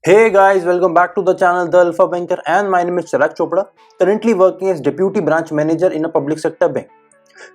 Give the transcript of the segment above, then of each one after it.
Hey guys, welcome back to the channel The Alpha Banker and my name is Chirag Chopra, currently working as Deputy Branch Manager in a public sector bank.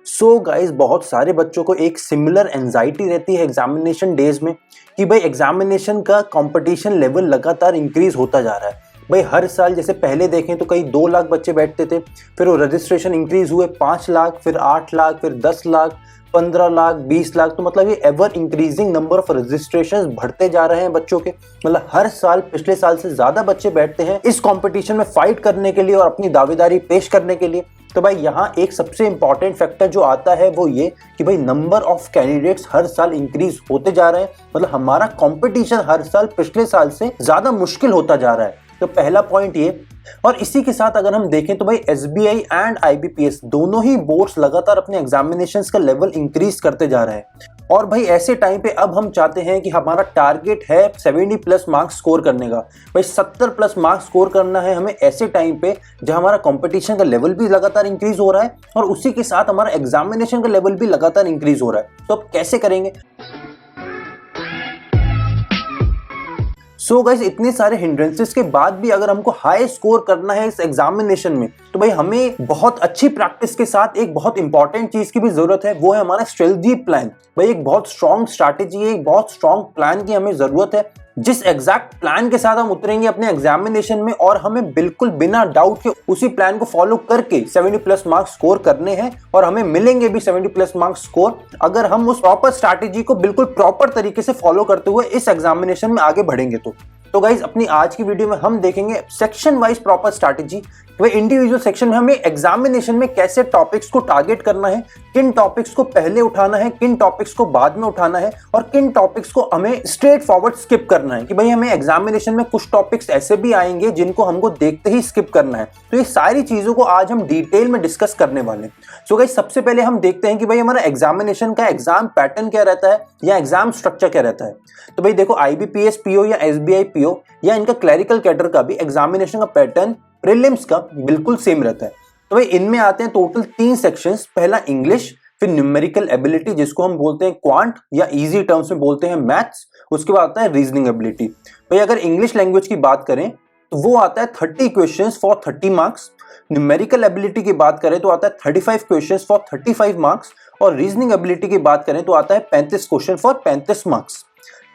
So guys, बहुत सारे बच्चों को एक similar anxiety रहती है examination days में कि भाई एग्जामिनेशन का कंपटीशन लेवल लगातार इंक्रीज होता जा रहा है। भाई हर साल जैसे पहले देखें तो कई 2 लाख बच्चे बैठते थे, फिर वो रजिस्ट्रेशन इंक्रीज हुए 5 लाख, फिर 8 लाख, फिर 10 लाख, 15 लाख, 20 लाख। तो मतलब ये ever increasing number of registrations बढ़ते जा रहे हैं बच्चों के। मतलब हर साल पिछले साल से ज्यादा बच्चे बैठते हैं इस कंपटीशन में फाइट करने के लिए और अपनी दावेदारी पेश करने के लिए। तो भाई यहाँ एक सबसे इंपॉर्टेंट फैक्टर जो आता है वो ये कि भाई नंबर ऑफ कैंडिडेट्स हर साल इंक्रीज होते जा रहे हैं। मतलब हमारा कंपटीशन हर साल पिछले साल से ज्यादा मुश्किल होता जा रहा है। तो पहला पॉइंट ये, और इसी के साथ अगर हम देखें तो भाई एसबीआई एंड आईबीपीएस दोनों ही बोर्ड्स लगातार अपने एग्जामिनेशंस का लेवल इंक्रीज करते जा रहे हैं। और भाई ऐसे टाइम पे अब हम चाहते हैं कि हमारा टारगेट है 70 प्लस मार्क्स स्कोर करने का। भाई 70 प्लस मार्क्स स्कोर करना है हमें ऐसे टाइम पे जहां हमारा कंपटीशन का लेवल भी लगातार इंक्रीज हो रहा है और उसी के साथ हमारा एग्जामिनेशन का लेवल भी लगातार इंक्रीज हो रहा है। तो अब कैसे करेंगे? सो गाइस, इतने सारे हिंड्रेंसेस के बाद भी अगर हमको हाई स्कोर करना है इस एग्जामिनेशन में तो भाई हमें बहुत अच्छी प्रैक्टिस के साथ एक बहुत इंपॉर्टेंट चीज की भी जरूरत है, वो है हमारा स्ट्रेटजी प्लान। भाई एक बहुत स्ट्रॉन्ग स्ट्रैटेजी है, एक बहुत स्ट्रॉन्ग प्लान की हमें जरूरत है, जिस एग्जैक्ट प्लान के साथ हम उतरेंगे अपने एग्जामिनेशन में और हमें बिल्कुल बिना डाउट के उसी प्लान को फॉलो करके 70 प्लस मार्क्स स्कोर करने हैं और हमें मिलेंगे भी 70 प्लस मार्क्स स्कोर अगर हम उस प्रॉपर स्ट्रैटेजी को बिल्कुल प्रॉपर तरीके से फॉलो करते हुए इस एग्जामिनेशन में आगे बढ़ेंगे। तो गाइज अपनी आज की वीडियो में हम देखेंगे section wise proper strategy. Individual section में हमें एग्जामिनेशन में कैसे टॉपिक्स को टारगेट करना है, किन टॉपिक्स को पहले उठाना है, किन टॉपिक्स को बाद में उठाना है और किन टॉपिक्स को हमें स्ट्रेट फॉरवर्ड स्किप करना है। कि भाई हमें एग्जामिनेशन में कुछ टॉपिक्स ऐसे भी आएंगे जिनको हमको देखते ही स्किप करना है। तो ये सारी चीजों को आज हम डिटेल में डिस्कस करने वाले हैं। सो गाइस सबसे पहले हम देखते हैं कि भाई हमारा एग्जामिनेशन का एग्जाम पैटर्न क्या रहता है या एग्जाम स्ट्रक्चर क्या रहता है। तो भाई देखो, आईबीपीएस पीओ या एसबीआई पीओ या इनका क्लरिकल कैडर का भी एग्जामिनेशन का पैटर्न प्रीलिम्स का बिल्कुल सेम रहता है। तो भाई इनमें आते हैं टोटल 3 सेक्शंस। पहला इंग्लिश, फिर न्यूमेरिकल एबिलिटी जिसको हम बोलते हैं क्वांट या इजी टर्म्स में बोलते हैं मैथ्स, उसके बाद आता है रीजनिंग एबिलिटी। भाई अगर इंग्लिश लैंग्वेज की बात करें तो वो आता है 30 questions for 30 marks. Numerical ability की बात करें तो आता है 35 क्वेश्चंस फॉर 35 मार्क्स और रीजनिंग एबिलिटी की बात करें तो आता है 35 क्वेश्चन फॉर 35 मार्क्स।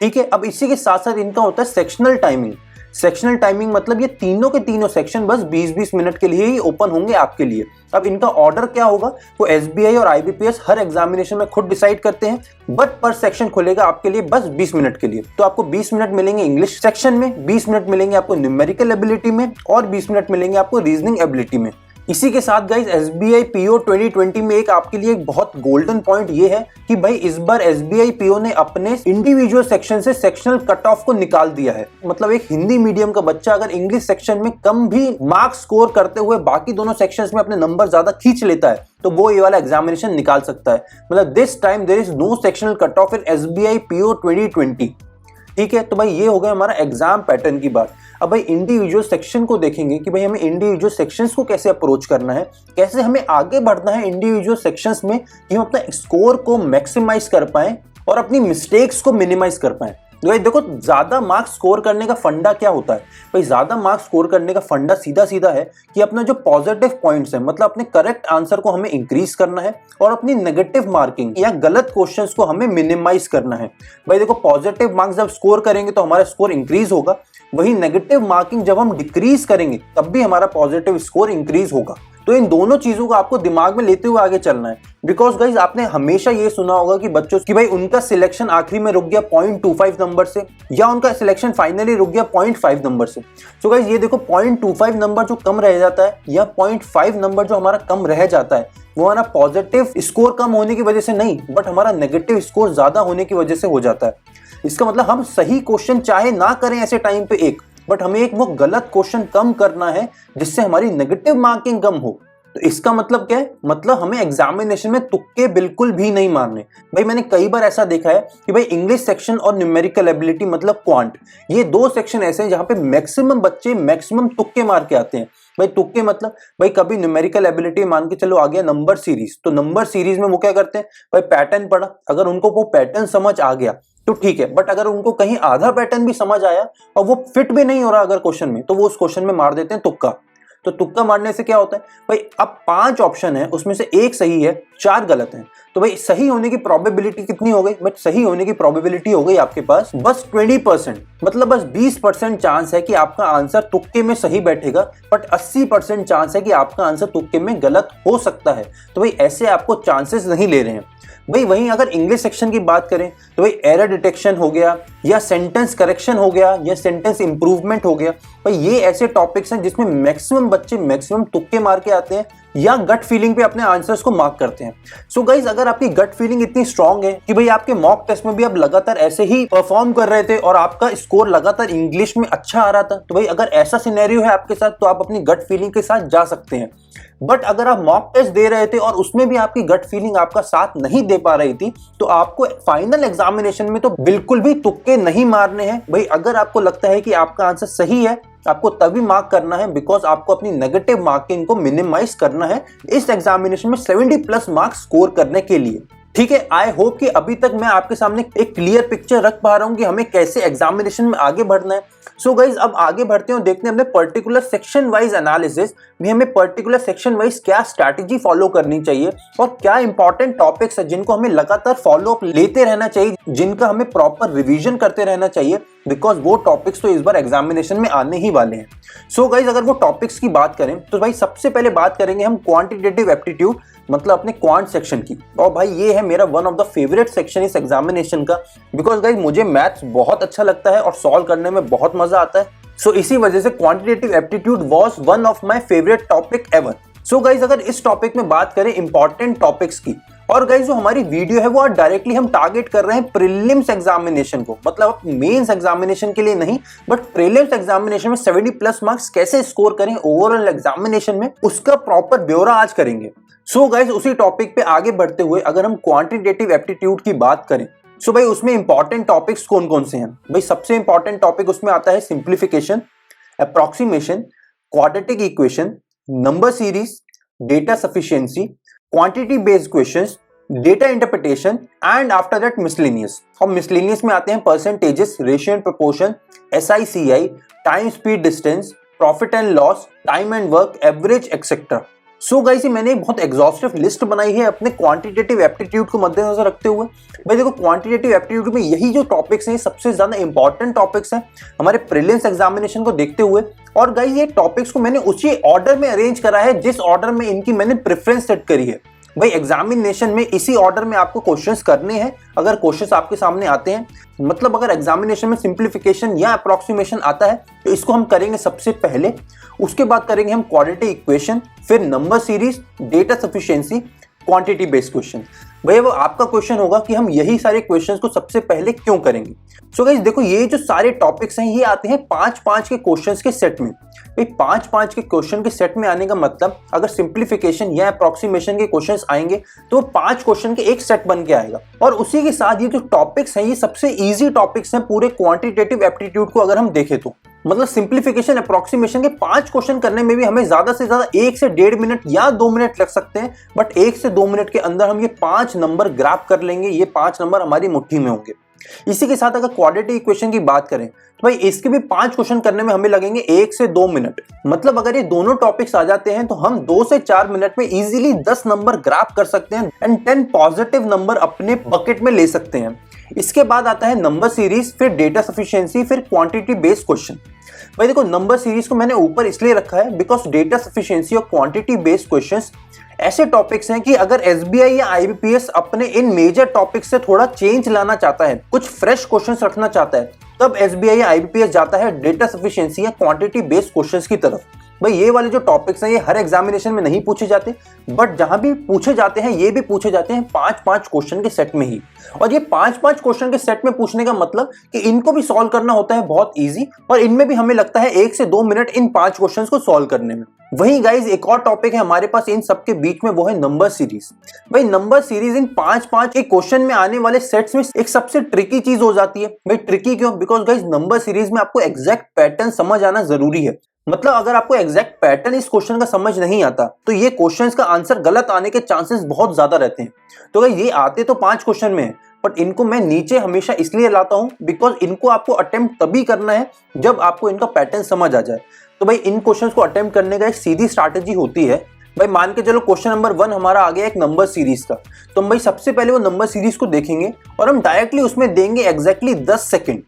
ठीक है, अब इसी के साथ साथ इनका होता है सेक्शनल टाइमिंग। सेक्शनल टाइमिंग मतलब ये तीनों के तीनों सेक्शन बस 20-20 मिनट के लिए ही ओपन होंगे आपके लिए। अब इनका ऑर्डर क्या होगा वो एसबीआई और आईबीपीएस हर एग्जामिनेशन में खुद डिसाइड करते हैं, बट पर सेक्शन खुलेगा आपके लिए बस 20 मिनट के लिए। तो आपको 20 मिनट मिलेंगे इंग्लिश सेक्शन में, 20 मिनट मिलेंगे आपको न्यूमेरिकल एबिलिटी में और 20 मिनट मिलेंगे आपको रीजनिंग एबिलिटी में। इसी के साथ गाइज एसबीआई पीओ 2020 में एक आपके लिए एक बहुत गोल्डन पॉइंट ये है कि भाई इस बार एसबीआई पीओ ने अपने इंडिविजुअल सेक्शन से सेक्शनल कट ऑफ को निकाल दिया है। मतलब एक हिंदी मीडियम का बच्चा अगर इंग्लिश सेक्शन में कम भी मार्क्स स्कोर करते हुए बाकी दोनों सेक्शंस में अपने नंबर ज्यादा खींच लेता है तो वो ये वाला एग्जामिनेशन निकाल सकता है। मतलब this time there is no sectional cut off in SBI PO 2020। ठीक है, तो भाई ये हो गया हमारा एग्जाम पैटर्न की बात। अब भाई इंडिविजुअल सेक्शन को देखेंगे कि भाई हमें इंडिविजुअल सेक्शंस को कैसे अप्रोच करना है, कैसे हमें आगे बढ़ना है इंडिविजुअल सेक्शंस में कि हम अपना स्कोर को मैक्सिमाइज कर पाएं और अपनी मिस्टेक्स को मिनिमाइज कर पाएं। भाई देखो, ज्यादा मार्क्स स्कोर करने का फंडा क्या होता है? भाई ज्यादा मार्क्स स्कोर करने का फंडा सीधा सीधा है कि अपना जो पॉजिटिव पॉइंट्स है, मतलब अपने करेक्ट आंसर को हमें इंक्रीज करना है और अपनी नेगेटिव मार्किंग या गलत क्वेश्चंस को हमें मिनिमाइज करना है। भाई देखो, पॉजिटिव मार्क्स जब स्कोर करेंगे तो हमारा स्कोर इंक्रीज होगा, वही नेगेटिव मार्किंग जब हम डिक्रीज करेंगे तब भी हमारा पॉजिटिव स्कोर इंक्रीज होगा। तो इन दोनों चीजों को आपको दिमाग में लेते हुए आगे चलना है। बिकॉज गाइज आपने हमेशा ये सुना होगा कि बच्चों की भाई उनका सिलेक्शन आखिरी में रुक गया 0.25 नंबर से या उनका सिलेक्शन फाइनली रुक गया 0.5 नंबर से। सो गाइज ये देखो, 0.25 नंबर जो कम रह जाता है या 0.5 नंबर जो हमारा कम रह जाता है वो हमारा पॉजिटिव स्कोर कम होने की वजह से नहीं, बट हमारा नेगेटिव स्कोर ज्यादा होने की वजह से हो जाता है। इसका मतलब हम सही क्वेश्चन चाहे ना करें ऐसे टाइम पे एक, बट हमें एक वो गलत क्वेश्चन कम करना है जिससे हमारी नेगेटिव मार्किंग कम हो। तो इसका मतलब क्या है? मतलब हमें एग्जामिनेशन में तुक्के बिल्कुल भी नहीं मारने। भाई मैंने कई बार ऐसा देखा है कि भाई इंग्लिश सेक्शन और न्यूमेरिकल एबिलिटी मतलब क्वांट, ये 2 सेक्शन ऐसे हैं जहां पे मैक्सिमम बच्चे मैक्सिमम तुक्के मार के आते हैं। भाई तुक्के मतलब भाई कभी न्यूमेरिकल एबिलिटी मान के चलो आ गया नंबर सीरीज, तो नंबर सीरीज में वो क्या करते हैं, भाई पैटर्न पढ़ा, अगर उनको वो पैटर्न समझ आ गया तो ठीक है, बट अगर उनको कहीं आधा पैटर्न भी समझ आया और वो फिट भी नहीं हो रहा अगर क्वेश्चन में, तो वो उस क्वेश्चन में मार देते हैं तुक्का। तो तुक्का मारने से क्या होता है भाई, अब 5 ऑप्शन है, उसमें से एक सही है, 4 गलत हैं, तो भाई सही होने की प्रोबेबिलिटी कितनी हो गई? बट सही होने की प्रोबेबिलिटी हो गई आपके पास बस 20%, मतलब बस 20% चांस है कि आपका आंसर तुक्के में सही बैठेगा, बट 80% चांस है कि आपका आंसर तुक्के में गलत हो सकता है। तो भाई ऐसे आपको चांसेस नहीं ले रहे हैं भाई। वहीं अगर इंग्लिश सेक्शन की बात करें तो भाई एरर डिटेक्शन हो गया, या सेंटेंस करेक्शन हो गया, या सेंटेंस इंप्रूवमेंट हो गया, भाई ये ऐसे टॉपिक्स हैं जिसमें मैक्सिमम बच्चे मैक्सिमम तुक्के मार के आते हैं या गट फीलिंग पे अपने आंसर्स को मार्क करते हैं। सो गाइज, अगर आपकी गट फीलिंग इतनी स्ट्रांग है कि भाई आपके मॉक टेस्ट में भी आप लगातार ऐसे ही परफॉर्म कर रहे थे और आपका स्कोर लगातार इंग्लिश में अच्छा आ रहा था, तो भाई अगर ऐसा सिनेरियो है आपके साथ तो आप अपनी गट फीलिंग के साथ जा सकते हैं। बट अगर आप मॉक टेस्ट दे रहे थे और उसमें भी आपकी गट फीलिंग आपका साथ नहीं दे पा रही थी, तो आपको फाइनल एग्जामिनेशन में तो बिल्कुल भी तुक्के नहीं मारने हैं भाई। अगर आपको लगता है कि आपका आंसर सही है, आपको तभी मार्क करना है, बिकॉज आपको अपनी नेगेटिव मार्किंग को मिनिमाइज करना है इस एग्जामिनेशन में 70+ मार्क्स स्कोर करने के लिए। ठीक है, आई होप कि अभी तक मैं आपके सामने एक क्लियर पिक्चर रख पा रहा हूं कि हमें कैसे एग्जामिनेशन में आगे बढ़ना है। सो गाइज, अब आगे बढ़ते हैं और देखते हैं अपने पर्टिकुलर सेक्शन वाइज एनालिसिस में हमें पर्टिकुलर सेक्शन वाइज क्या स्ट्रैटेजी फॉलो करनी चाहिए और क्या इंपॉर्टेंट टॉपिक्स है जिनको हमें लगातार फॉलो अप लेते रहना चाहिए, जिनका हमें प्रॉपर रिवीजन करते रहना चाहिए, बिकॉज वो टॉपिक्स तो इस बार एग्जामिनेशन में आने ही वाले हैं। सो गाइज, अगर वो टॉपिक्स की बात करें तो भाई सबसे पहले बात करेंगे हम क्वांटिटेटिव एप्टीट्यूड, मतलब अपने क्वांट सेक्शन की। और भाई ये है मेरा one of the favourite section इस एग्जामिनेशन का, बिकॉज गाइज मुझे मैथ्स बहुत अच्छा लगता है और सॉल्व करने में बहुत मजा आता है। सो इसी वजह से quantitative aptitude was one of my favourite topic ever. So guys, अगर इस टॉपिक में बात करें इंपॉर्टेंट टॉपिक्स की, और गाइज जो हमारी वीडियो है वो डायरेक्टली हम टारगेट कर रहे हैं प्रीलिम्स एग्जामिनेशन को, मतलब मेंस एग्जामिनेशन के लिए नहीं, बट प्रीलिम्स एग्जामिनेशन में 70+ मार्क्स कैसे स्कोर करें ओवरऑल एग्जामिनेशन में, उसका प्रॉपर ब्यौरा आज करेंगे। सो गाइज, उसी टॉपिक पे आगे बढ़ते हुए अगर हम क्वांटिटेटिव एप्टीट्यूड की बात करें, सो भाई उसमें इंपॉर्टेंट टॉपिक्स कौन कौन से हैं? भाई सबसे इंपॉर्टेंट टॉपिक उसमें आता है simplification, approximation, quadratic equation, number series, data sufficiency, quantity based questions, data interpretation, and after that miscellaneous. और मिसलेनियस में आते हैं percentages, ratio and proportion, SICI, time speed distance, profit and loss, time and work, average, etcetera. So guys, मैंने एक बहुत exhaustive list बनाई है अपने क्वांटिटेटिव एप्टीट्यूड को मद्देनजर रखते हुए। भाई देखो, क्वांटिटेटिव एप्टीट्यूड में यही जो टॉपिक्स हैं सबसे ज्यादा इंपॉर्टेंट टॉपिक्स हैं हमारे प्रीलिम्स एग्जामिनेशन को देखते हुए। और गाइस, ये टॉपिक्स को मैंने उसी ऑर्डर में अरेंज करा है जिस ऑर्डर में इनकी मैंने प्रेफरेंस सेट करी है। भाई एग्जामिनेशन में इसी ऑर्डर में आपको क्वेश्चंस करने हैं अगर क्वेश्चंस आपके सामने आते हैं। मतलब अगर एग्जामिनेशन में सिंप्लीफिकेशन या अप्रॉक्सीमेशन आता है तो इसको हम करेंगे सबसे पहले, उसके बाद करेंगे हम क्वाड्रेटिक इक्वेशन, फिर number series, data sufficiency, quantity based question. भैया वो आपका क्वेश्चन होगा कि हम यही सारे क्वेश्चंस को सबसे पहले क्यों करेंगे। सो गाइस देखो, ये जो सारे टॉपिक्स हैं ये आते हैं 5-5 के क्वेश्चंस के सेट में। 5-5 के क्वेश्चन के सेट में आने का मतलब अगर सिंप्लीफिकेशन या अप्रॉक्सीमेशन के क्वेश्चंस आएंगे तो 5 क्वेश्चन के एक सेट बन के आएगा। और उसी के साथ ये जो टॉपिक्स हैं ये सबसे इजी टॉपिक्स हैं पूरे क्वांटिटेटिव एप्टीट्यूड को अगर हम देखें तो। मतलब सिंप्लीफिकेशन अप्रॉक्सीमेशन के 5 क्वेश्चन करने में भी हमें ज्यादा से ज्यादा 1 से 1.5 मिनट या 2 मिनट लग सकते हैं, बट 1 से 2 मिनट के अंदर हम ये 5 नंबर ग्रैब कर लेंगे। ये 5 नंबर हमारी मुट्ठी में होंगे। इसी के साथ अगर क्वाड्रेटिक इक्वेशन की बात करें तो भाई इसके भी 5 क्वेश्चन करने में हमें लगेंगे 1 से 2 मिनट। मतलब अगर ये दोनों टॉपिक्स आ जाते हैं तो हम 2 से 4 मिनट में इजीली 10 नंबर ग्रैब कर सकते हैं एंड 10 पॉजिटिव नंबर अपने बकेट में ले सकते हैं। इसके बाद आता है नंबर सीरीज, फिर डेटा सफिशिएंसी, फिर क्वांटिटी बेस्ड क्वेश्चन। भाई देखो, नंबर सीरीज को मैंने ऊपर इसलिए रखा है बिकॉज डेटा सफिशिएंसी और क्वांटिटी बेस्ड क्वेश्चंस ऐसे टॉपिक्स हैं कि अगर SBI या IBPS अपने इन मेजर टॉपिक्स से थोड़ा चेंज लाना चाहता है, कुछ फ्रेश क्वेश्चंस रखना चाहता है, तब SBI या IBPS जाता है डेटा सफिशिएंसी या क्वांटिटी बेस्ड क्वेश्चंस की तरफ। भाई ये वाले जो टॉपिक्स हैं ये हर एग्जामिनेशन में नहीं पूछे जाते, बट जहां भी पूछे जाते हैं ये भी पूछे जाते हैं 5-5 क्वेश्चन के सेट में ही। और ये 5-5 क्वेश्चन के सेट में पूछने का मतलब कि इनको भी सॉल्व करना होता है बहुत इजी, और इनमें भी हमें लगता है 1 से 2 मिनट इन 5 क्वेश्चन को सॉल्व करने में। वहीं गाइज एक और टॉपिक है हमारे पास इन सबके बीच में, वो है नंबर सीरीज। भाई नंबर सीरीज इन 5-5 के क्वेश्चन में आने वाले सेट्स में एक सबसे ट्रिकी चीज हो जाती है। भाई ट्रिकी क्यों? बिकॉज गाइज नंबर सीरीज में आपको एग्जैक्ट पैटर्न समझ आना जरूरी है। मतलब अगर आपको एग्जैक्ट पैटर्न इस क्वेश्चन का समझ नहीं आता तो ये क्वेश्चंस का आंसर गलत आने के चांसेस बहुत ज्यादा रहते हैं। तो गाइस ये आते तो 5 क्वेश्चन में है, बट इनको मैं नीचे हमेशा इसलिए लाता हूं बिकॉज इनको आपको अटेम्प्ट तभी करना है जब आपको इनका पैटर्न समझ आ जाए। तो भाई इन क्वेश्चंस को अटेम्प्ट करने का एक सीधी स्ट्रैटेजी होती है। भाई मान के चलो क्वेश्चन नंबर 1 हमारा आ गया एक नंबर सीरीज का, तो हम भाई सबसे पहले वो नंबर सीरीज को देखेंगे और हम डायरेक्टली उसमें देंगे एग्जैक्टली 10 सेकंड।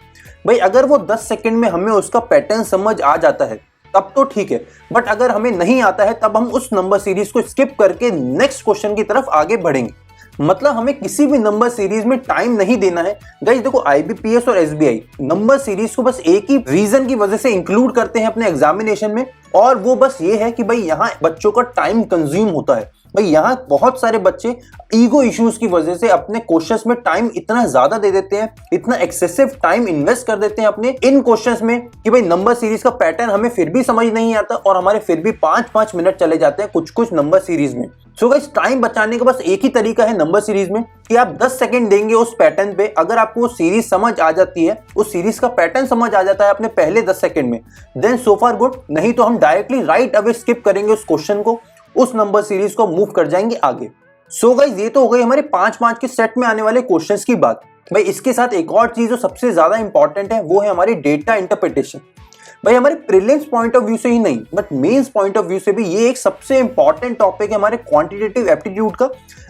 भाई अगर वो 10 सेकंड में हमें उसका पैटर्न समझ आ जाता है तब तो ठीक है, बट अगर हमें नहीं आता है तब हम उस नंबर सीरीज को स्किप करके नेक्स्ट क्वेश्चन की तरफ आगे बढ़ेंगे। मतलब हमें किसी भी नंबर सीरीज में टाइम नहीं देना है। गाइस देखो आईबीपीएस और एसबीआई नंबर सीरीज को बस एक ही रीजन की वजह से इंक्लूड करते हैं अपने एग्जामिनेशन में, और वो बस ये है कि भाई यहाँ बच्चों का टाइम कंज्यूम होता है। भाई यहाँ बहुत सारे बच्चे ईगो इश्यूज की वजह से अपने क्वेश्चंस में टाइम इतना ज्यादा दे देते हैं, इतना एक्सेसिव टाइम इन्वेस्ट कर देते हैं अपने इन क्वेश्चंस में कि भाई नंबर सीरीज का पैटर्न हमें फिर भी समझ नहीं आता और हमारे फिर भी 5-5 मिनट चले जाते हैं कुछ कुछ नंबर सीरीज में। सो गाइस टाइम बचाने का बस एक ही तरीका है नंबर सीरीज में कि आप 10 सेकंड देंगे उस पैटर्न पे। अगर आपको वो सीरीज समझ आ जाती है, उस सीरीज का पैटर्न समझ आ जाता है अपने पहले 10 सेकंड में, देन सो फार गुड। नहीं तो हम डायरेक्टली राइट अवे स्किप करेंगे उस क्वेश्चन को, उस नंबर सीरीज को मूव कर जाएंगे आगे। सो गाइस ये तो हो गई हमारे 5-5 के सेट में आने वाले क्वेश्चंस की बात। भाई इसके साथ एक और चीज जो सबसे ज्यादा इंपॉर्टेंट है वो है हमारी डेटा इंटरप्रिटेशन। भाई हमारे प्रीलिम्स पॉइंट ऑफ व्यू से ही नहीं but mains point of view से भी ये एक सबसे इंपॉर्टेंट टॉपिक है हमारे क्वांटिटेटिव एप्टीट्यूड का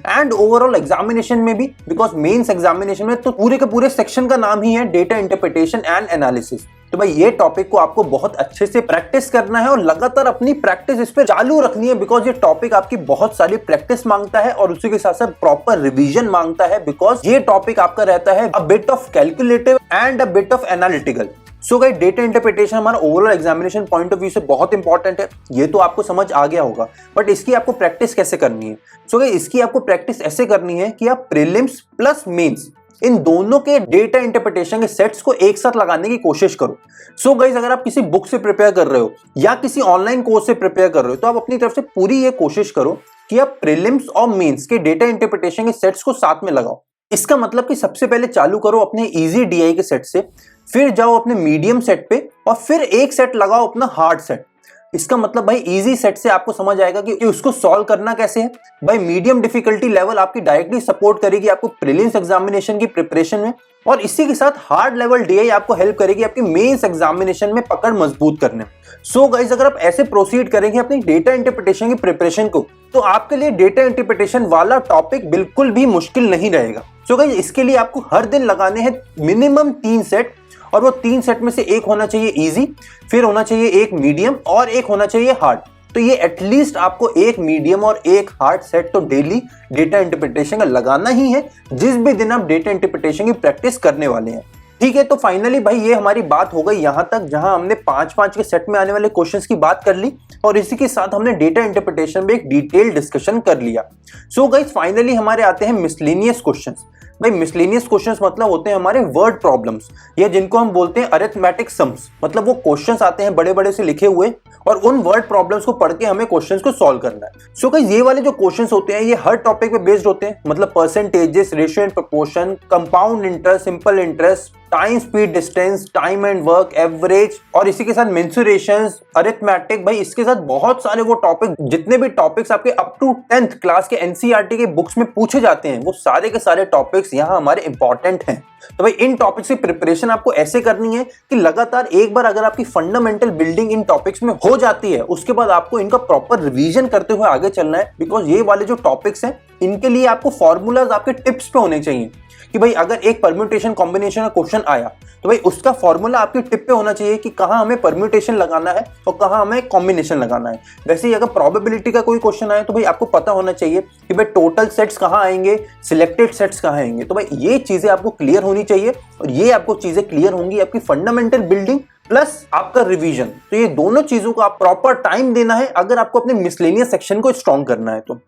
एंड ओवरऑल एग्जामिनेशन में भी, बिकॉज मेंस एग्जामिनेशन में तो पूरे के पूरे सेक्शन का नाम ही है डेटा इंटरप्रिटेशन एंड एनालिसिस। तो भाई ये टॉपिक को आपको बहुत अच्छे से प्रैक्टिस करना है और लगातार अपनी प्रैक्टिस इस पे चालू रखनी है, बिकॉज ये टॉपिक आपकी बहुत सारी प्रैक्टिस मांगता है और उसी के साथ साथ प्रॉपर रिवीजन मांगता है, बिकॉज ये टॉपिक आपका रहता है a bit of calculative and a bit of analytical. So guys data interpretation हमारा overall examination point of view से बहुत इंपॉर्टेंट है, ये तो आपको समझ आ गया होगा, बट इसकी आपको प्रैक्टिस कैसे करनी है। सो गाइस इसकी आपको प्रैक्टिस ऐसे करनी है कि आप प्रीलिम्स प्लस मेंस इन दोनों के डेटा इंटरप्रिटेशन के सेट्स को एक साथ लगाने की कोशिश करो। सो गाइस अगर आप किसी बुक से प्रिपेयर कर रहे हो या किसी ऑनलाइन कोर्स से प्रिपेयर कर रहे हो तो आप अपनी तरफ से पूरी ये कोशिश करो कि आप प्रीलिम्स और मेंस के डेटा इंटरप्रिटेशन के सेट्स को साथ में लगाओ। इसका मतलब कि सबसे पहले चालू करो अपने इजी डीआई के सेट से, फिर जाओ अपने मीडियम सेट पे और फिर एक सेट लगाओ अपना हार्ड सेट। इसका मतलब भाई इजी सेट से आपको समझ आएगा कि उसको सॉल्व करना कैसे है। भाई मीडियम डिफिकल्टी लेवल आपकी डायरेक्टली सपोर्ट करेगी आपको प्रीलिम्स एग्जामिनेशन की प्रिपरेशन में, और इसी के साथ हार्ड लेवल डीआई आपको हेल्प करेगी आपकी मेंस एग्जामिनेशन में पकड़ मजबूत करने में। सो गाइस अगर आप ऐसे प्रोसीड करेंगे अपनी डेटा इंटरप्रिटेशन की प्रिपरेशन को तो आपके लिए डेटा इंटरप्रिटेशन वाला टॉपिक बिल्कुल भी मुश्किल नहीं रहेगा। सो गाइस इसके लिए आपको हर दिन लगाने हैं मिनिमम 3 सेट, और वो 3 सेट में से एक होना चाहिए इजी, फिर होना चाहिए एक मीडियम और एक होना चाहिए हार्ड। तो ये एटलीस्ट आपको एक मीडियम और एक हार्ड सेट तो डेली डेटा इंटरप्रिटेशन का लगाना ही है जिस भी दिन आप डेटा इंटरप्रिटेशन की प्रैक्टिस करने वाले हैं। ठीक है, तो फाइनली भाई ये हमारी बात हो गई यहां तक, जहां हमने 5-5 के सेट में आने वाले क्वेश्चंस की बात कर ली और इसी के साथ हमने डेटा इंटरप्रिटेशन में एक डिटेल डिस्कशन कर लिया। सो गाइस फाइनली हमारे आते हैं मिसलेनियस क्वेश्चंस। भाई मिसलेनियस क्वेश्चंस मतलब होते हैं हमारे वर्ड प्रॉब्लम्स, या जिनको हम बोलते हैं अरिथमेटिक सम्स। मतलब वो क्वेश्चंस आते हैं बड़े बड़े से लिखे हुए और उन वर्ड प्रॉब्लम्स को पढ़ के हमें क्वेश्चंस को सॉल्व करना है। सो गाइस ये वाले जो क्वेश्चंस होते हैं ये हर टॉपिक पे बेस्ड होते हैं, मतलब percentages, ratio and proportion, compound interest, simple interest, time speed distance, time and work, average, और इसी के साथ मेंसुरेशंस, अरिथमेटिक। भाई इसके साथ बहुत सारे वो टॉपिक, जितने भी टॉपिक्स आपके अप टू 10th क्लास के एनसीईआरटी के बुक्स में पूछे जाते हैं वो सारे के सारे टॉपिक्स यहाँ हमारे इंपॉर्टेंट हैं। तो भाई इन टॉपिक्स की प्रिपरेशन आपको ऐसे करनी है कि लगातार एक बार अगर आपकी फंडामेंटल बिल्डिंग इन टॉपिक्स में हो जाती है उसके बाद आपको इनका प्रॉपर रिवीजन करते हुए आगे चलना है, बिकॉज ये वाले जो टॉपिक्स हैं इनके लिए आपको फॉर्मूलाज आपके टिप्स पे होने चाहिए कि भाई अगर एक परम्यूटेशन कॉम्बिनेशन का क्वेश्चन आया तो भाई उसका फॉर्मूला आपकी टिप पे होना चाहिए कि कहाँ हमें परम्यूटेशन लगाना है और कहाँ हमें कॉम्बिनेशन लगाना है। वैसे ही अगर प्रोबेबिलिटी का कोई क्वेश्चन आए तो भाई आपको पता होना चाहिए कि भाई टोटल सेट्स कहाँ आएंगे, सिलेक्टेड सेट्स कहाँ आएंगे। तो भाई ये चीजें आपको क्लियर होनी चाहिए और ये आपको चीजें क्लियर होंगी आपकी फंडामेंटल बिल्डिंग प्लस आपका रिवीजन। तो ये दोनों चीजों को आप प्रॉपर टाइम देना है अगर आपको अपने मिसलेनियस सेक्शन को स्ट्रॉन्ग करना है तो।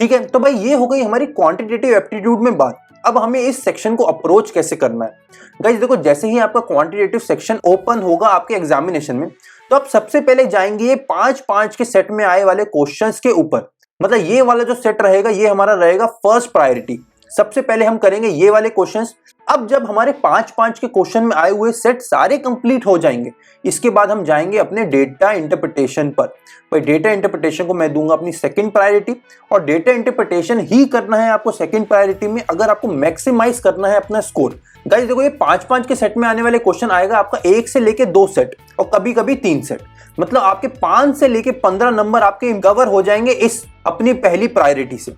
ठीक है, तो भाई ये हो गई हमारी क्वांटिटेटिव एप्टीट्यूड में बात। अब हमें इस सेक्शन को अप्रोच कैसे करना है। गाइस देखो जैसे ही आपका क्वांटिटेटिव सेक्शन ओपन होगा आपके एग्जामिनेशन में तो आप सबसे पहले जाएंगे ये 5-5 के सेट में आए वाले क्वेश्चंस के ऊपर। मतलब ये वाला जो सेट रहेगा ये हमारा रहेगा फर्स्ट प्रायोरिटी। सबसे पहले हम करेंगे ये वाले क्वेश्चंस। अब जब हमारे 5-5 के क्वेश्चन में आए हुए सेट सारे कंप्लीट हो जाएंगे, इसके बाद हम जाएंगे अपने डेटा इंटरप्रिटेशन पर। भाई डेटा इंटरप्रिटेशन को मैं दूंगा अपनी सेकंड प्रायोरिटी, और डेटा इंटरप्रिटेशन ही करना है आपको सेकंड प्रायोरिटी में अगर आपको मैक्सिमाइज करना है अपना स्कोर। गाइस देखो, ये 5-5 के सेट में आने वाले क्वेश्चन आएगा आपका 1 से लेके 2 सेट और कभी कभी 3 सेट, मतलब आपके 5 से लेके 15 नंबर आपके कवर हो जाएंगे इस अपनी पहली प्रायोरिटी से।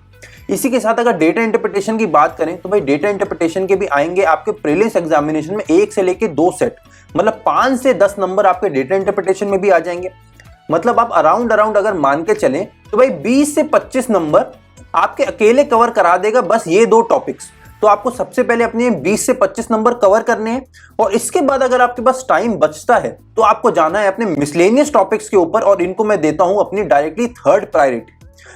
इसी के साथ अगर डेटा इंटरप्रिटेशन की बात करें तो भाई डेटा इंटरप्रिटेशन के भी आएंगे आपके प्रीलिम्स एग्जामिनेशन में 1 से लेके 2 सेट, मतलब 5 से 10 नंबर आपके डेटा इंटरप्रिटेशन में भी आ जाएंगे। मतलब आप अराउंड अगर मान के चलें तो भाई 20 से 25 नंबर आपके अकेले कवर करा देगा बस ये 2 टॉपिक्स। तो आपको सबसे पहले अपने 20 से 25 नंबर कवर करने हैं, और इसके बाद अगर आपके पास टाइम बचता है तो आपको जाना है अपने मिसलेनियस टॉपिक्स के ऊपर, और इनको मैं देता हूं अपनी directly third priority.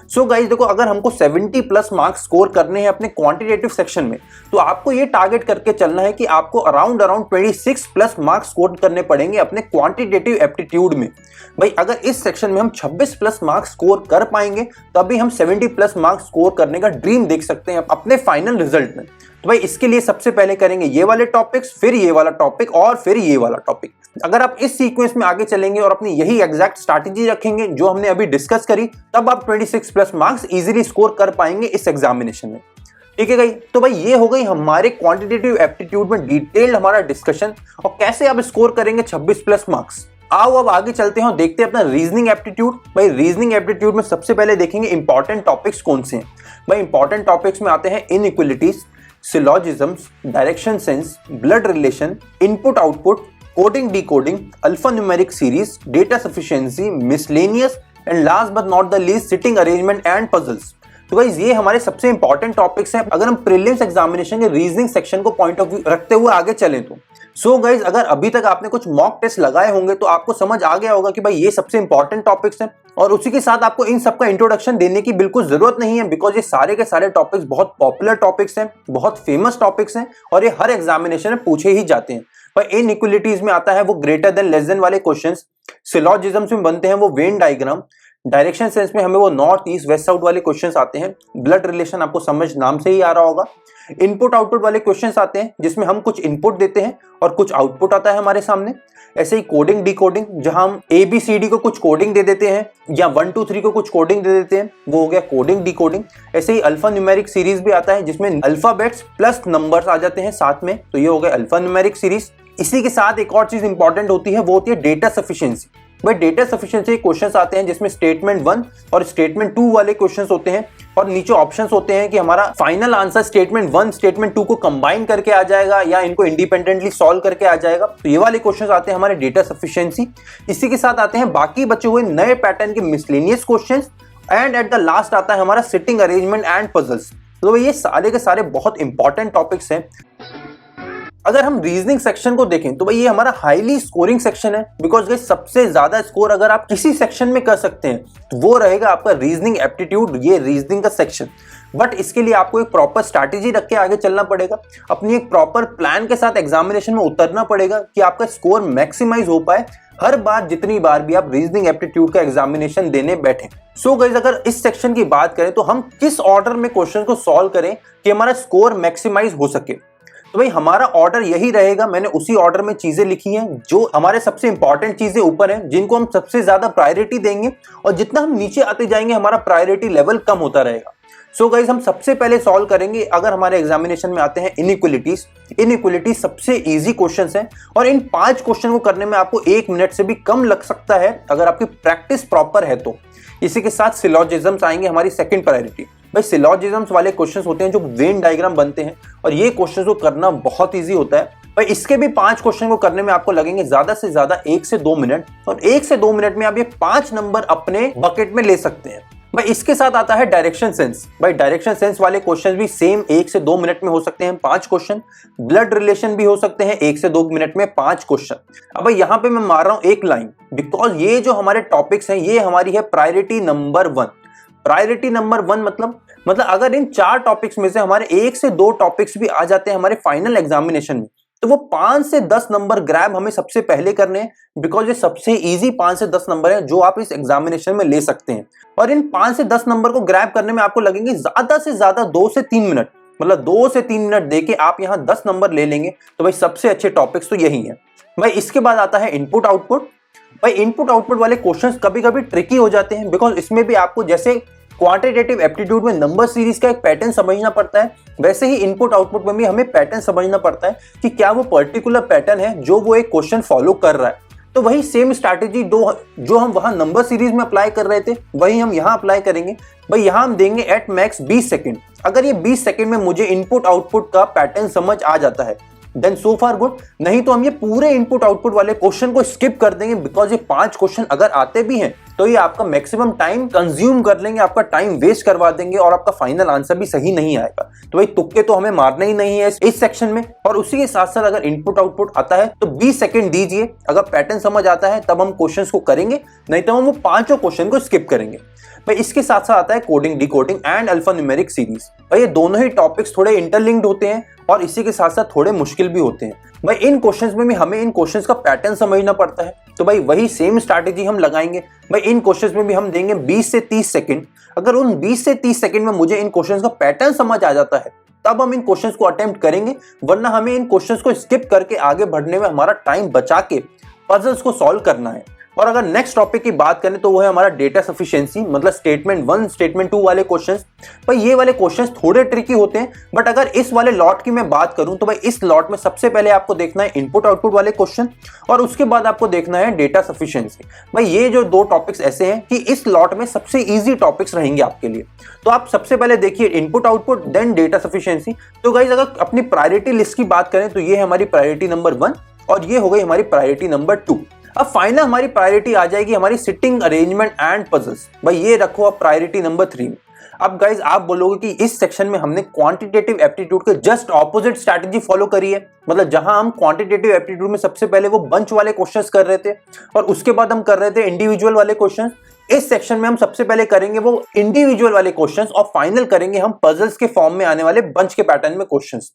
So guys देखो, अगर हमको 70 प्लस मार्क्स स्कोर करने हैं अपने क्वांटिटेटिव सेक्शन में, तो आपको ये टारगेट करके चलना है कि आपको अराउंड 26 प्लस मार्क्स स्कोर करने पड़ेंगे अपने क्वांटिटेटिव एप्टीट्यूड में। भाई अगर इस सेक्शन में हम 26 प्लस मार्क्स स्कोर कर पाएंगे तभी हम 70 प्लस मार्क्स स्कोर करने का ड्रीम देख सकते हैं अपने फाइनल रिजल्ट में। तो भाई इसके लिए सबसे पहले करेंगे ये वाले टॉपिक्स, फिर ये वाला टॉपिक और फिर ये वाला टॉपिक। अगर आप इस सीक्वेंस में आगे चलेंगे और अपनी यही एग्जैक्ट स्ट्रैटेजी रखेंगे जो हमने अभी डिस्कस करी, तब आप 26 प्लस मार्क्स इजीली स्कोर कर पाएंगे इस एग्जामिनेशन में। ठीक है भाई, तो भाई ये हो गई हमारे क्वांटिटेटिव एप्टीट्यूड में डिटेल्ड हमारा डिस्कशन, और कैसे आप स्कोर करेंगे 26 प्लस मार्क्स। आओ अब आगे चलते हैं और देखते हैं अपना रीजनिंग एप्टीट्यूड। भाई रीजनिंग एप्टीट्यूड में सबसे पहले देखेंगे इंपॉर्टेंट टॉपिक्स कौन से हैं। भाई इंपॉर्टेंट टॉपिक्स में आते हैं inequalities, syllogisms, direction sense, blood relation, input output, coding decoding, alpha numeric series, data sufficiency, miscellaneous, and last but not the least sitting arrangement and puzzles. तो गाइस ये हमारे सबसे इंपॉर्टेंट टॉपिक्स हैं अगर हम प्रीलिम्स एग्जामिनेशन के reasoning section को point of view रखते हुए आगे चलें तो। सो गाइस अगर अभी तक आपने कुछ मॉक टेस्ट लगाए होंगे तो आपको समझ आ गया होगा कि भाई ये सबसे इंपॉर्टेंट टॉपिक्स हैं, और उसी के साथ आपको इन सबका इंट्रोडक्शन देने की बिल्कुल जरूरत नहीं है, बिकॉज ये सारे के सारे टॉपिक्स बहुत पॉपुलर टॉपिक्स हैं, बहुत फेमस टॉपिक्स हैं, और ये हर एग्जामिनेशन में पूछे ही जाते हैं। पर इनइक्वालिटीज में आता है वो ग्रेटर देन लेस देन वाले क्वेश्चंस, सिलॉजिज्म्स में बनते हैं वो वेन डायग्राम, डायरेक्शन सेंस में हमें वो नॉर्थ ईस्ट वेस्ट साउथ वाले क्वेश्चंस आते हैं, ब्लड रिलेशन आपको समझ नाम से ही आ रहा होगा, इनपुट आउटपुट वाले क्वेश्चंस आते हैं जिसमें हम कुछ इनपुट देते हैं और कुछ आउटपुट आता है हमारे सामने। ऐसे ही कोडिंग डिकोडिंग, जहां हम ABCD को कुछ कोडिंग दे देते हैं या 1 2 3 को कुछ कोडिंग दे देते हैं, वो हो गया कोडिंग डिकोडिंग। ऐसे ही अल्फा न्यूमेरिक सीरीज भी आता है जिसमें अल्फाबेट्स प्लस नंबर्स आ जाते हैं साथ में, तो ये हो गया अल्फा न्यूमेरिक सीरीज। इसी के साथ एक और चीज इंपॉर्टेंट होती है, वो होती है डेटा सफिशिएंसी। भाई डेटा सफिशिएंसी क्वेश्चंस आते हैं जिसमें स्टेटमेंट 1 और स्टेटमेंट 2 वाले क्वेश्चंस होते हैं, और नीचे ऑप्शंस होते हैं कि हमारा फाइनल आंसर स्टेटमेंट 1 स्टेटमेंट 2 को कंबाइन करके आ जाएगा या इनको इंडिपेंडेंटली सॉल्व करके आ जाएगा। तो ये वाले क्वेश्चंस आते हैं हमारे डेटा सफिशिएंसी। इसी के साथ आते हैं बाकी बचे हुए नए पैटर्न के miscellaneous questions, and at the last आता है हमारा सिटिंग अरेंजमेंट एंड पजल्स। तो ये सारे के सारे बहुत इंपॉर्टेंट टॉपिक्स हैं। अगर हम रीजनिंग सेक्शन को देखें तो भाई ये हमारा हाईली स्कोरिंग सेक्शन है, बिकॉज सबसे ज्यादा स्कोर अगर आप किसी सेक्शन में कर सकते हैं तो वो रहेगा आपका रीजनिंग एप्टीट्यूड, ये रीजनिंग का सेक्शन। बट इसके लिए आपको एक प्रॉपर स्ट्रैटेजी रख के आगे चलना पड़ेगा, अपनी एक प्रॉपर प्लान के साथ एग्जामिनेशन में उतरना पड़ेगा कि आपका स्कोर मैक्सिमाइज हो पाए हर बार जितनी बार भी आप रीजनिंग एप्टीट्यूड का एग्जामिनेशन देने बैठे। सो गाइस अगर इस सेक्शन की बात करें तो हम किस ऑर्डर में क्वेश्चन को सॉल्व करें कि हमारा स्कोर मैक्सिमाइज हो सके, तो भाई हमारा ऑर्डर यही रहेगा। मैंने उसी ऑर्डर में चीजें लिखी हैं जो हमारे सबसे इंपॉर्टेंट चीजें ऊपर हैं, जिनको हम सबसे ज्यादा प्रायोरिटी देंगे, और जितना हम नीचे आते जाएंगे हमारा प्रायोरिटी लेवल कम होता रहेगा। सो गाइस हम सबसे पहले सॉल्व करेंगे अगर हमारे एग्जामिनेशन में आते हैं इनइक्वालिटीज। इनइक्वालिटीज सबसे इजी क्वेश्चंस हैं, और इन 5 क्वेश्चन को करने में आपको 1 मिनट से भी कम लग सकता है अगर आपकी प्रैक्टिस प्रॉपर है तो। इसी के साथ सिलॉजिज्म्स आएंगे हमारी सेकंड प्रायोरिटी। भाई सिलॉजिज्म्स वाले क्वेश्चंस होते हैं जो वेन डायग्राम बनते हैं, और ये क्वेश्चंस को करना बहुत इजी होता है। भाई इसके भी 5 क्वेश्चन को करने में आपको लगेंगे ज्यादा से ज्यादा 1 से 2 मिनट, और 1 से 2 मिनट में आप ये 5 नंबर अपने बकेट में ले सकते हैं। भाई इसके साथ आता है डायरेक्शन सेंस। भाई डायरेक्शन सेंस वाले क्वेश्चन भी सेम 1 से 2 मिनट में हो सकते हैं 5 क्वेश्चन। ब्लड रिलेशन भी हो सकते हैं 1 से 2 मिनट में 5 क्वेश्चन। अब भाई यहाँ पे मैं मार रहा हूं एक लाइन, बिकॉज ये जो हमारे टॉपिक्स हैं ये हमारी है प्रायोरिटी नंबर 1। प्रायोरिटी नंबर 1 मतलब अगर इन 4 टॉपिक्स में से हमारे 1 से 2 टॉपिक्स भी आ जाते हैं हमारे फाइनल एग्जामिनेशन में, तो वो 5 से 10 नंबर ग्रैब हमें सबसे पहले करने हैं, बिकॉज ये सबसे इजी 5 से 10 नंबर है जो आप इस एग्जामिनेशन में ले सकते हैं। और इन 5 से 10 नंबर को ग्रैब करने में आपको लगेंगे ज्यादा से ज्यादा 2 से 3 मिनट। मतलब 2 से 3 मिनट देके आप यहाँ 10 नंबर ले लेंगे, तो भाई सबसे अच्छे टॉपिक्स तो यही है। भाई इसके बाद आता है इनपुट आउटपुट। भाई इनपुट आउटपुट वाले क्वेश्चंस कभी कभी ट्रिकी हो जाते हैं, बिकॉज इसमें भी आपको जैसे क्वांटिटेटिव एप्टीट्यूड में नंबर सीरीज का एक पैटर्न समझना पड़ता है, वैसे ही इनपुट आउटपुट में भी हमें पैटर्न समझना पड़ता है कि क्या वो पर्टिकुलर पैटर्न है जो वो एक क्वेश्चन फॉलो कर रहा है। तो वही सेम स्ट्रैटेजी जो हम वहां नंबर सीरीज में अप्लाई कर रहे थे वही हम यहाँ अप्लाई करेंगे। भाई यहाँ हम देंगे एट मैक्स 20 सेकेंड। अगर ये 20 सेकेंड में मुझे इनपुट आउटपुट का पैटर्न समझ आ जाता है देन सो फार गुड, नहीं तो हम ये पूरे इनपुट आउटपुट वाले क्वेश्चन को स्किप कर देंगे, बिकॉज ये 5 क्वेश्चन अगर आते भी हैं तो ये आपका मैक्सिमम टाइम कंज्यूम कर लेंगे, आपका टाइम वेस्ट करवा देंगे और आपका फाइनल आंसर भी सही नहीं आएगा। तो भाई तुक्के तो हमें मारना ही नहीं है इस सेक्शन में। और उसी के साथ साथ अगर इनपुट आउटपुट आता है तो 20 सेकंड दीजिए, अगर पैटर्न समझ आता है तब हम क्वेश्चन को करेंगे, नहीं तो हम वो 5 क्वेश्चन को स्किप करेंगे। भाई इसके साथ साथ आता है coding, decoding and alphanumeric series. भाई ये दोनों ही टॉपिक्स थोड़े इंटरलिंक्ड होते हैं और इसी के साथ साथ थोड़े मुश्किल भी होते हैं। भाई इन क्वेश्चंस में भी हमें इन क्वेश्चंस का पैटर्न समझना पड़ता है, तो भाई वही सेम स्ट्रैटेजी हम लगाएंगे। भाई इन क्वेश्चंस में भी हम देंगे 20 से 30 सेकंड। अगर उन 20 से 30 सेकंड में मुझे इन क्वेश्चंस का पैटर्न समझ आ जाता है तब हम इन क्वेश्चंस को अटेम्प्ट करेंगे, वरना हमें इन क्वेश्चंस को स्किप करके आगे बढ़ने में हमारा टाइम बचा के पजल्स को सॉल्व करना है। और अगर नेक्स्ट टॉपिक की बात करें तो वो है हमारा डेटा सफिशिएंसी, मतलब स्टेटमेंट 1 स्टेटमेंट 2 वाले क्वेश्चंस। भाई ये वाले क्वेश्चंस थोड़े ट्रिकी होते हैं, बट अगर इस वाले लॉट की मैं बात करूं तो भाई इस लॉट में सबसे पहले आपको देखना है इनपुट आउटपुट वाले क्वेश्चन और उसके बाद आपको देखना है डेटा सफिशिएंसी। भाई ये जो 2 टॉपिक्स ऐसे हैं कि इस लॉट में सबसे ईजी टॉपिक्स रहेंगे आपके लिए। तो आप सबसे पहले देखिए input output then data sufficiency. तो गाइस अगर अपनी प्रायोरिटी लिस्ट की बात करें तो ये है हमारी प्रायोरिटी नंबर 1 और ये हो गई हमारी प्रायोरिटी नंबर 2। अब फाइनल हमारी प्रायोरिटी आ जाएगी हमारी सिटिंग अरेंजमेंट एंड पजल्स। भाई ये रखो आप प्रायोरिटी नंबर 3 में। अब गाइज आप बोलोगे कि इस सेक्शन में हमने क्वांटिटेटिव एप्टीट्यूड के जस्ट ऑपोजिट स्ट्रैटेजी फॉलो करी है, मतलब जहां हम क्वांटिटेटिव एप्टीट्यूड में सबसे पहले वो बंच वाले क्वेश्चंस कर रहे थे और उसके बाद हम कर रहे थे इंडिविजुअल वाले क्वेश्चंस। इस सेक्शन में हम सबसे पहले करेंगे वो इंडिविजुअल वाले क्वेश्चंस और फाइनल करेंगे हम पजल्स के फॉर्म में आने वाले बंच के पैटर्न में क्वेश्चंस।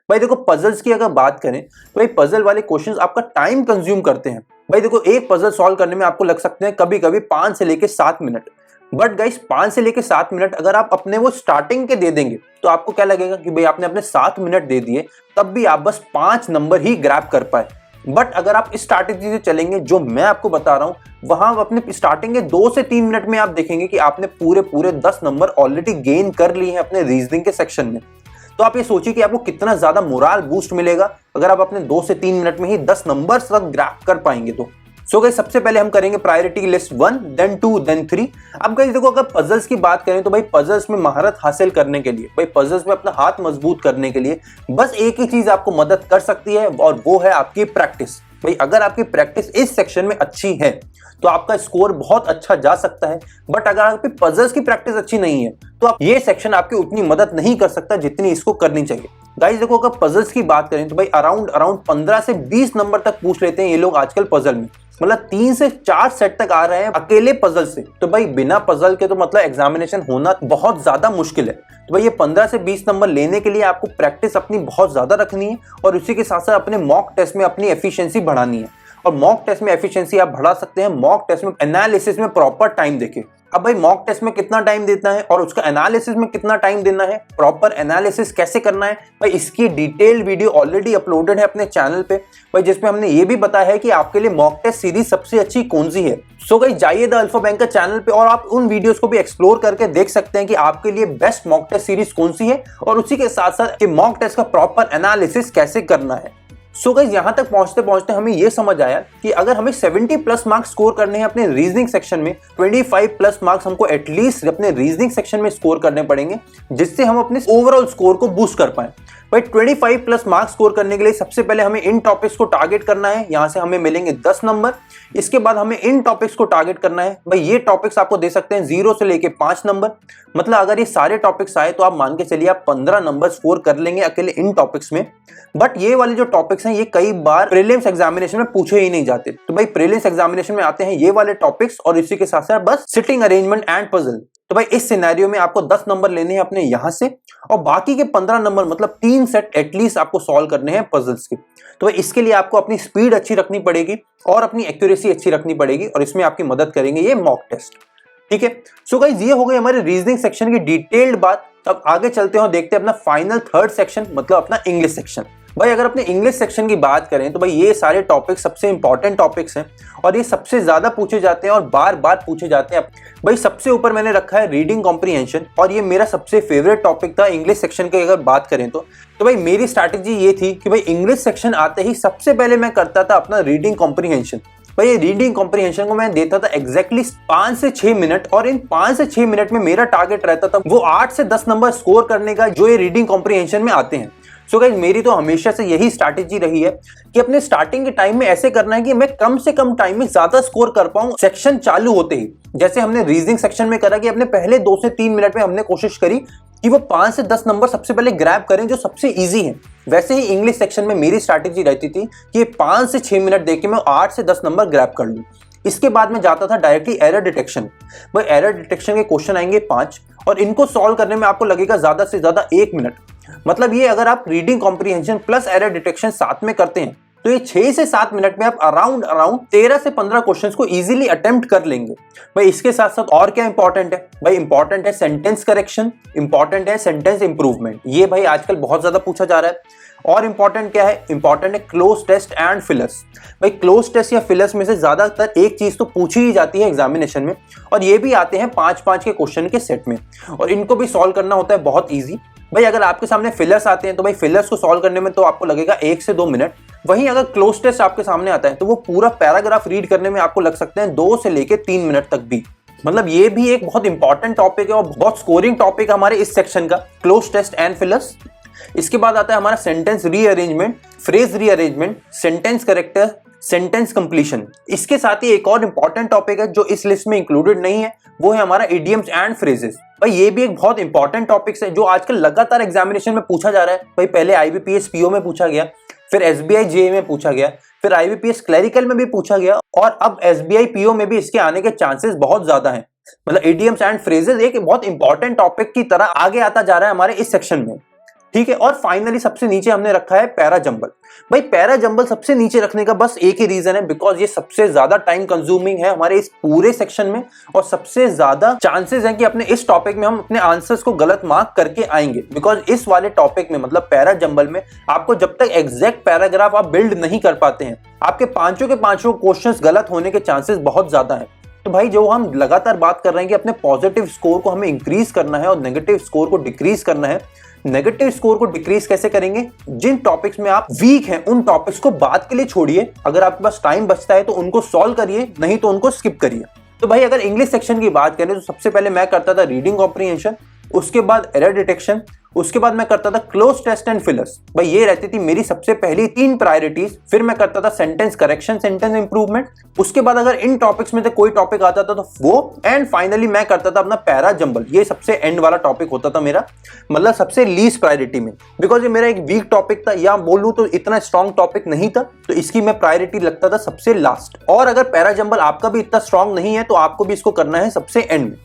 भाई देखो पजल्स की अगर बात करें तो भाई पजल वाले क्वेश्चंस आपका टाइम कंज्यूम करते हैं। भाई देखो एक पजल सॉल्व करने में आपको लग सकते हैं कभी कभी 5 से लेके 7 मिनट, बट गाइस 5 से लेके 7 मिनट अगर आप अपने वो स्टार्टिंग के दे देंगे तो आपको क्या लगेगा कि भाई आपने अपने 7 मिनट दे दिए, तब भी आप बस 5 नंबर ही ग्रैब कर पाए। बट अगर आप इस स्ट्रैटेजी से चलेंगे जो मैं आपको बता रहा हूं, वहां अपने स्टार्टिंग के 2 से 3 मिनट में आप देखेंगे कि आपने पूरे 10 नंबर ऑलरेडी गेन कर लिए हैं अपने रीजनिंग के सेक्शन में। तो आप ये सोचिए कि आपको कितना ज्यादा मोरल बूस्ट मिलेगा अगर आप अपने 2 से 3 मिनट में ही 10 नंबर तक ग्रैब कर पाएंगे तो। सो गाइस सबसे पहले हम करेंगे प्रायोरिटी लिस्ट 1 देन 2 देन 3। अब गाइस देखो अगर पजल्स की बात करें तो भाई पजल्स में महारत हासिल करने के लिए, भाई पजल्स में अपना हाथ मजबूत करने के लिए बस एक ही चीज आपको मदद कर सकती है और वो है आपकी प्रैक्टिस। भाई अगर आपकी प्रैक्टिस इस सेक्शन में अच्छी है तो आपका स्कोर बहुत अच्छा जा सकता है, बट अगर आपकी पजल्स की प्रैक्टिस अच्छी नहीं है तो आप ये सेक्शन आपकी उतनी मदद नहीं कर सकता जितनी इसको करनी चाहिए। गाइस देखो अगर पजल्स की बात करें तो भाई अराउंड 15 से 20 नंबर तक पूछ लेते हैं ये लोग आजकल पजल में, मतलब 3 से 4 सेट तक आ रहे हैं अकेले पजल से। तो भाई बिना पजल के तो मतलब एग्जामिनेशन होना बहुत ज्यादा मुश्किल है। तो भाई ये 15 से 20 नंबर लेने के लिए आपको प्रैक्टिस अपनी बहुत ज्यादा रखनी है और उसी के साथ साथ अपने मॉक टेस्ट में अपनी एफिशिएंसी बढ़ानी है। और मॉक टेस्ट में एफिशिएंसी आप बढ़ा सकते हैं मॉक टेस्ट में एनालिसिस में प्रॉपर टाइम देके। अब भाई मॉक टेस्ट में कितना टाइम देना है और उसका एनालिसिस में कितना टाइम देना है, प्रॉपर एनालिसिस कैसे करना है, भाई इसकी डिटेल्ड वीडियो ऑलरेडी अपलोडेड है अपने चैनल पे, भाई जिसमें हमने ये भी बताया है कि आपके लिए मॉक टेस्ट सीरीज सबसे अच्छी कौन सी है। सो गाइस जाइए द अल्फा बैंक चैनल पे और आप उन वीडियोस को भी एक्सप्लोर करके देख सकते हैं कि आपके लिए बेस्ट मॉक टेस्ट सीरीज कौन सी है और उसी के साथ साथ मॉक टेस्ट का प्रॉपर एनालिसिस कैसे करना है। सो गाइस यहाँ तक पहुंचते पहुंचते हमें यह समझ आया कि अगर हमें 70 प्लस मार्क्स स्कोर करने हैं अपने रीजनिंग सेक्शन में, 25 प्लस मार्क्स हमको एटलीस्ट अपने रीजनिंग सेक्शन में स्कोर करने पड़ेंगे जिससे हम अपने ओवरऑल स्कोर को बूस्ट कर पाए। भाई 25 प्लस मार्क्स स्कोर करने के लिए सबसे पहले हमें इन टॉपिक्स को टारगेट करना है, यहाँ से हमें मिलेंगे 10 नंबर। इसके बाद हमें इन टॉपिक्स को टारगेट करना है, भाई ये टॉपिक्स आपको दे सकते हैं 0 से लेके 5 नंबर, मतलब अगर ये सारे टॉपिक्स आए तो आप मान के चलिए आप 15 नंबर स्कोर कर लेंगे अकेले इन टॉपिक्स में। बट ये वाले जो टॉपिक्स हैं ये कई बार प्रीलिम्स एग्जामिनेशन में पूछे ही नहीं जाते, तो भाई प्रीलिम्स एग्जामिनेशन में आते हैं ये वाले टॉपिक्स और इसी के साथ साथ बस सिटिंग अरेंजमेंट एंड पजल। तो भाई इस सिनेरियो में आपको 10 नंबर लेने हैं अपने यहां से और बाकी के 15 नंबर मतलब 3 सेट एटलीस्ट आपको सॉल्व करने हैं पजल्स के। तो भाई इसके लिए आपको अपनी स्पीड अच्छी रखनी पड़ेगी और अपनी एक्यूरेसी अच्छी रखनी पड़ेगी और इसमें आपकी मदद करेंगे ये मॉक टेस्ट। ठीक है। सो गाइस ये हो गई हमारे रीजनिंग सेक्शन की डिटेल्ड बात। अब आगे चलते हैं और देखते हैं अपना फाइनल थर्ड सेक्शन, मतलब अपना इंग्लिश सेक्शन। भाई अगर अपने इंग्लिश सेक्शन की बात करें तो भाई ये सारे टॉपिक सबसे इंपॉर्टेंट टॉपिक्स हैं और ये सबसे ज्यादा पूछे जाते हैं और बार बार पूछे जाते हैं। भाई सबसे ऊपर मैंने रखा है रीडिंग कॉम्प्रीहेंशन, और ये मेरा सबसे फेवरेट टॉपिक था इंग्लिश सेक्शन की अगर बात करें तो भाई मेरी स्ट्रैटेजी ये थी कि भाई इंग्लिश सेक्शन आते ही सबसे पहले मैं करता था अपना रीडिंग कॉम्प्रीहेंशन। भाई ये रीडिंग कॉम्प्रीहेंशन को मैं देता था एग्जैक्टली 5 से 6 मिनट, और इन 5 से 6 मिनट में मेरा टारगेट रहता था वो 8 से 10 नंबर स्कोर करने का, जो ये रीडिंग कॉम्प्रीहेंशन में आते हैं। सो गाइस मेरी तो हमेशा से यही स्ट्रैटेजी रही है कि अपने स्टार्टिंग के टाइम में ऐसे करना है कि मैं कम से कम टाइम में ज्यादा स्कोर कर पाऊं सेक्शन चालू होते ही। जैसे हमने रीजनिंग सेक्शन में करा कि अपने पहले 2 से 3 मिनट में हमने कोशिश करी कि वो 5 से 10 नंबर सबसे पहले ग्रैब करें जो सबसे इजी है। वैसे ही इंग्लिश सेक्शन में मेरी स्ट्रैटेजी रहती थी कि 5 से 6 मिनट देख के मैं 8 से 10 नंबर ग्रैब कर लूं। इसके बाद में जाता था डायरेक्टली एरर डिटेक्शन। भाई एरर डिटेक्शन के क्वेश्चन आएंगे 5 और इनको सॉल्व करने में आपको लगेगा ज्यादा से ज्यादा 1 मिनट। मतलब ये अगर आप reading comprehension plus error detection साथ में करते हैं तो ये 6 से 7 मिनट में आप अराउंड 13 से 15 क्वेश्चंस को इजीली अटेम्प्ट कर लेंगे। भाई इसके साथ साथ और क्या इंपॉर्टेंट है? भाई इंपॉर्टेंट है सेंटेंस करेक्शन, इंपॉर्टेंट है सेंटेंस इंप्रूवमेंट। ये भाई आजकल बहुत ज्यादा पूछा जा रहा है। और इंपॉर्टेंट क्या है? इंपॉर्टेंट है क्लोज टेस्ट एंड फिलर्स। भाई क्लोज टेस्ट या फिलर्स में से ज्यादातर एक चीज तो पूछी ही जाती है एग्जामिनेशन में, और ये भी आते हैं 5-5 के क्वेश्चन के सेट में, और इनको भी सॉल्व करना होता है बहुत ईजी। भाई अगर आपके सामने फिलर्स आते हैं तो भाई फिलर्स को सॉल्व करने में तो आपको लगेगा 1 से 2 मिनट। वहीं अगर क्लोज टेस्ट आपके सामने आता है तो वो पूरा पैराग्राफ रीड करने में आपको लग सकते हैं 2 से लेके 3 मिनट तक भी। मतलब ये भी एक बहुत इंपॉर्टेंट टॉपिक है और बहुत स्कोरिंग टॉपिक है हमारे इस सेक्शन का, क्लोज टेस्ट एंड फिलर्स। इसके बाद आता है हमारा sentence rearrangement, phrase rearrangement, sentence character, sentence completion. इसके साथ ही एक और इंपॉर्टेंट टॉपिक है जो इस लिस्ट में इंक्लूडेड नहीं है, वो है हमारा इडियम्स एंड फ्रेजेस। भाई ये भी एक बहुत इंपॉर्टेंट टॉपिक है जो आजकल लगातार एग्जामिनेशन में पूछा जा रहा है। भाई पहले आईबीपीएस पीओ में पूछा गया, फिर एसबीआई जेईई में पूछा गया, फिर आईबीपीएस क्लरिकल में भी पूछा गया, और अब एसबीआई पीओ में भी इसके आने के चांसेस बहुत ज्यादा हैं। मतलब इडियम्स एंड फ्रेजेस एक बहुत इंपॉर्टेंट टॉपिक की तरह आगे आता जा रहा है हमारे इस सेक्शन में। ठीक है। और फाइनली सबसे नीचे हमने रखा है पैरा जंबल। भाई पैरा जंबल सबसे नीचे रखने का बस एक ही रीजन है, बिकॉज ये सबसे ज्यादा टाइम कंज्यूमिंग है हमारे इस पूरे सेक्शन में, और सबसे ज्यादा चांसेस हैं कि अपने इस टॉपिक में हम अपने आंसर्स को गलत मार्क करके आएंगे। बिकॉज इस वाले टॉपिक में मतलब पैरा जंबल में आपको जब तक एग्जैक्ट पैराग्राफ आप बिल्ड नहीं कर पाते हैं, आपके पांचों के पांचों क्वेश्चंस गलत होने के चांसेस बहुत ज्यादा है। तो भाई जो हम लगातार बात कर रहे हैं कि अपने पॉजिटिव स्कोर को हमें इंक्रीज करना है और नेगेटिव स्कोर को डिक्रीज करना है। नेगेटिव स्कोर को डिक्रीज कैसे करेंगे? जिन टॉपिक्स में आप वीक हैं उन टॉपिक्स को बाद के लिए छोड़िए, अगर आपके पास टाइम बचता है तो उनको सॉल्व करिए, नहीं तो उनको स्किप करिए। तो भाई अगर इंग्लिश सेक्शन की बात करें तो सबसे पहले मैं करता था रीडिंग कॉम्प्रीहेंशन, उसके बाद एरर डिटेक्शन, उसके बाद मैं करता था क्लोज टेस्ट एंड फिलर्स। भाई ये रहती थी मेरी सबसे पहली 3 प्रायोरिटीज। फिर मैं करता था सेंटेंस करेक्शन, सेंटेंस इंप्रूवमेंट। उसके बाद अगर इन टॉपिक्स में से कोई टॉपिक आता था तो वो, एंड फाइनली मैं करता था अपना पैरा जंबल। ये सबसे एंड वाला टॉपिक होता था मेरा, मतलब सबसे लीस्ट प्रायोरिटी में, बिकॉज ये मेरा एक वीक टॉपिक था, या बोलूं तो इतना स्ट्रॉन्ग टॉपिक नहीं था, तो इसकी मैं प्रायोरिटी लगता था सबसे लास्ट। और अगर पैरा जंबल आपका भी इतना स्ट्रॉन्ग नहीं है तो आपको भी इसको करना है सबसे एंड में।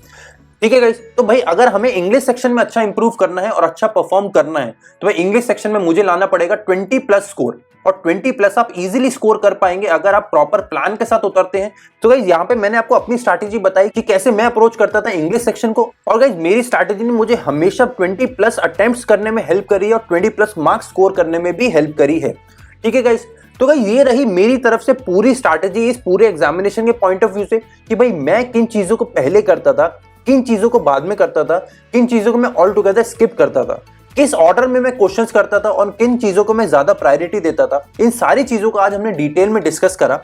ठीक है गाइस। तो भाई अगर हमें इंग्लिश सेक्शन में अच्छा इंप्रूव करना है और अच्छा परफॉर्म करना है तो भाई इंग्लिश सेक्शन में मुझे लाना पड़ेगा 20+ स्कोर, और 20+ आप इजीली स्कोर कर पाएंगे अगर आप प्रॉपर प्लान के साथ उतरते हैं। तो गाइस यहाँ पे मैंने आपको अपनी स्ट्रैटेजी बताई कि कैसे मैं अप्रोच करता था इंग्लिश सेक्शन को, और गाइस मेरी स्ट्रैटेजी ने मुझे हमेशा 20+ अटेम्प्ट्स करने में हेल्प करी है और 20+ मार्क्स स्कोर करने में भी हेल्प करी है। ठीक है गाइस। तो भाई ये रही मेरी तरफ से पूरी स्ट्रैटेजी इस पूरे एग्जामिनेशन के पॉइंट ऑफ व्यू से कि भाई मैं किन चीजों को पहले करता था, किन चीजों को बाद में करता था, किन चीजों को मैं ऑल टुगेदर स्किप करता था, किस ऑर्डर में मैं क्वेश्चंस करता था और किन चीजों को मैं ज्यादा प्रायोरिटी देता था। इन सारी चीजों को आज हमने डिटेल में डिस्कस करा।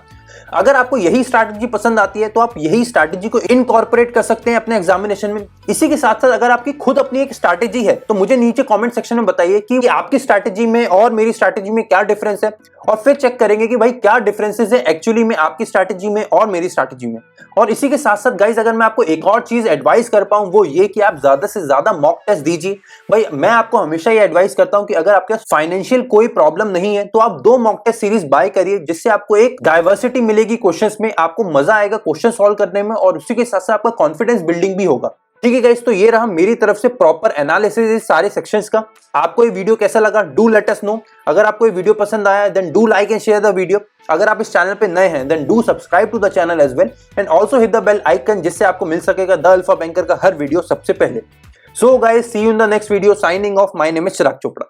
अगर आपको यही स्ट्रैटेजी पसंद आती है तो आप यही स्ट्रैटेजी को इनकॉर्पोरेट कर सकते हैं अपने एग्जामिनेशन में। इसी के साथ साथ अगर आपकी खुद अपनी एक स्ट्रैटेजी है तो मुझे नीचे कमेंट सेक्शन में बताइए कि आपकी स्ट्रैटेजी में और मेरी स्ट्रैटेजी में क्या डिफरेंस है, और फिर चेक करेंगे कि भाई क्या डिफरेंसेस है एक्चुअली में आपकी स्ट्रैटेजी में और मेरी स्ट्रैटेजी में। और इसी के साथ साथ गाइस अगर मैं आपको एक और चीज एडवाइस कर पाऊं वो ये कि आप ज्यादा से ज्यादा मॉक टेस्ट दीजिए। भाई मैं आपको हमेशा ये एडवाइस करता हूं कि अगर आपके पास फाइनेंशियल कोई प्रॉब्लम नहीं है तो आप 2 मॉक टेस्ट सीरीज बाय करिए, जिससे आपको एक डाइवर्सिटी मिलेगी क्वेश्चंस में, आपको मजा आएगा क्वेश्चन सॉल्व करने में, और उसी के साथ साथ आपका कॉन्फिडेंस बिल्डिंग भी होगा। ठीक है गाइस, तो ये रहा मेरी तरफ से प्रॉपर एनालिसिस इस सारे सेक्शंस का। आपको ये वीडियो कैसा लगा, डू लेट अस नो। अगर आपको ये वीडियो पसंद आया then do like and share the video. अगर आप इस चैनल पे नए हैं then do subscribe to the channel as well and also hit the bell icon, जिससे आपको मिल सकेगा द अल्फा बैंकर का हर वीडियो सबसे पहले। So guys, see you in the next video. Signing off, my name is Chirag Chopra.